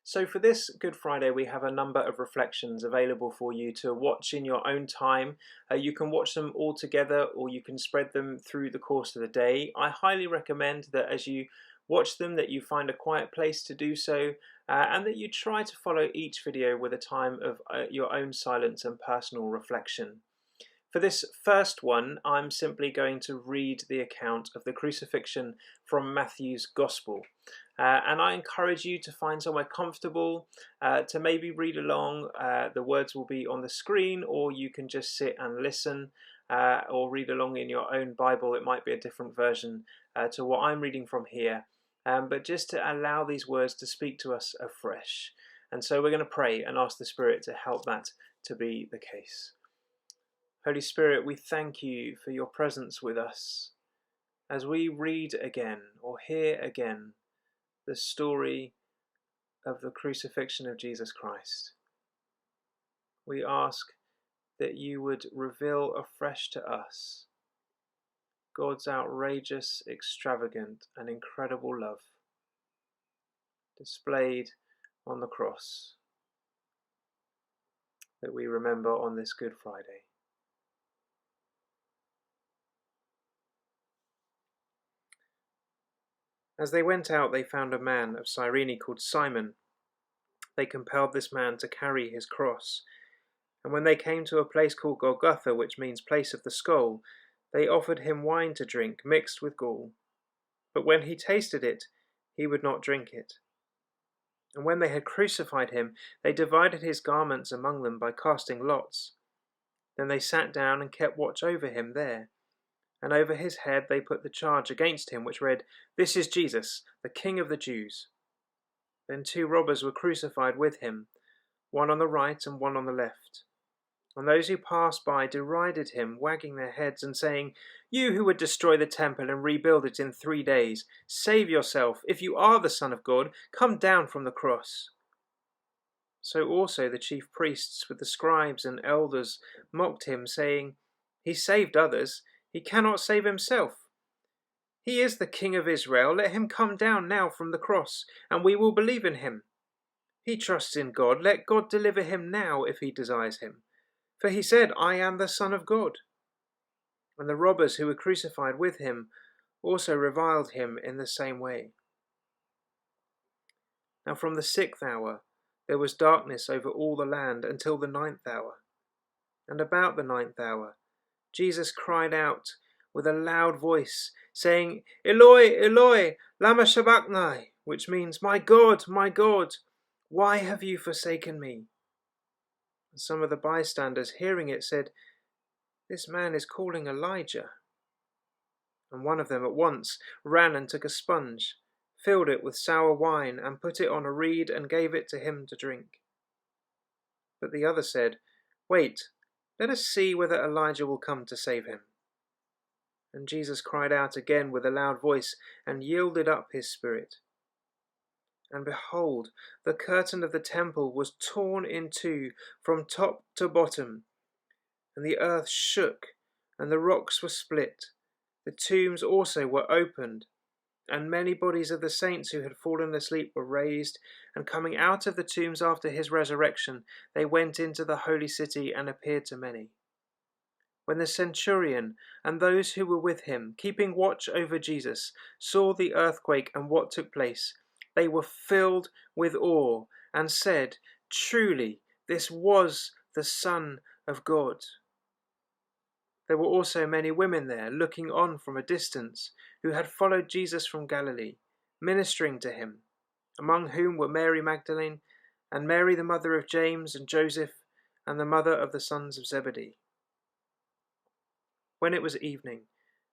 So, for this Good Friday, we have a number of reflections available for you to watch in your own time. You can watch them all together or you can spread them through the course of the day. I highly recommend that as you watch them that you find a quiet place to do so and that you try to follow each video with a time of your own silence and personal reflection. For this first one, I'm simply going to read the account of the crucifixion from Matthew's Gospel. And I encourage you to find somewhere comfortable to maybe read along. The words will be on the screen, or you can just sit and listen or read along in your own Bible. It might be a different version to what I'm reading from here, but just to allow these words to speak to us afresh. And so we're going to pray and ask the Spirit to help that to be the case. Holy Spirit, we thank you for your presence with us as we read again or hear again the story of the crucifixion of Jesus Christ. We ask that you would reveal afresh to us God's outrageous, extravagant, and incredible love displayed on the cross that we remember on this Good Friday. As they went out, they found a man of Cyrene called Simon. They compelled this man to carry his cross. And when they came to a place called Golgotha, which means place of the skull, they offered him wine to drink mixed with gall. But when he tasted it, he would not drink it. And when they had crucified him, they divided his garments among them by casting lots. Then they sat down and kept watch over him there. And over his head they put the charge against him, which read, "This is Jesus, the King of the Jews." Then two robbers were crucified with him, one on the right and one on the left. And those who passed by derided him, wagging their heads and saying, "You who would destroy the temple and rebuild it in 3 days, save yourself. If you are the Son of God, come down from the cross." So also the chief priests with the scribes and elders mocked him, saying, "He saved others. He cannot save himself. He is the King of Israel. Let him come down now from the cross, and we will believe in him. He trusts in God. Let God deliver him now if he desires him. For he said, 'I am the Son of God.'" And the robbers who were crucified with him also reviled him in the same way. Now from the 6th hour there was darkness over all the land until the 9th hour. And about the 9th hour Jesus cried out with a loud voice, saying, "Eloi, Eloi, lama sabachthani," which means, my God, why have you forsaken me?" And some of the bystanders, hearing it, said, "This man is calling Elijah." And one of them at once ran and took a sponge, filled it with sour wine, and put it on a reed and gave it to him to drink. But the other said, "Wait, let us see whether Elijah will come to save him." And Jesus cried out again with a loud voice and yielded up his spirit. And behold, the curtain of the temple was torn in two from top to bottom, and the earth shook, and the rocks were split. The tombs also were opened, and many bodies of the saints who had fallen asleep were raised, and coming out of the tombs after his resurrection, they went into the holy city and appeared to many. When the centurion and those who were with him, keeping watch over Jesus, saw the earthquake and what took place, they were filled with awe and said, "Truly, this was the Son of God." There were also many women there, looking on from a distance, who had followed Jesus from Galilee, ministering to him, among whom were Mary Magdalene, and Mary the mother of James and Joseph, and the mother of the sons of Zebedee. When it was evening,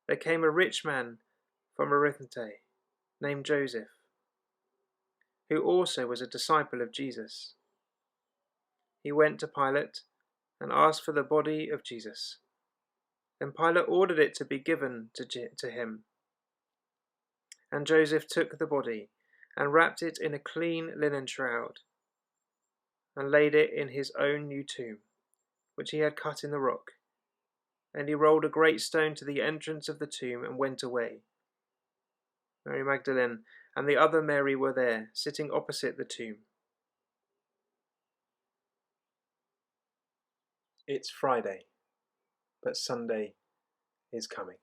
there came a rich man from Arimathea, named Joseph, who also was a disciple of Jesus. He went to Pilate and asked for the body of Jesus. Then Pilate ordered it to be given to him. And Joseph took the body and wrapped it in a clean linen shroud and laid it in his own new tomb, which he had cut in the rock. And he rolled a great stone to the entrance of the tomb and went away. Mary Magdalene and the other Mary were there, sitting opposite the tomb. It's Friday, but Sunday is coming.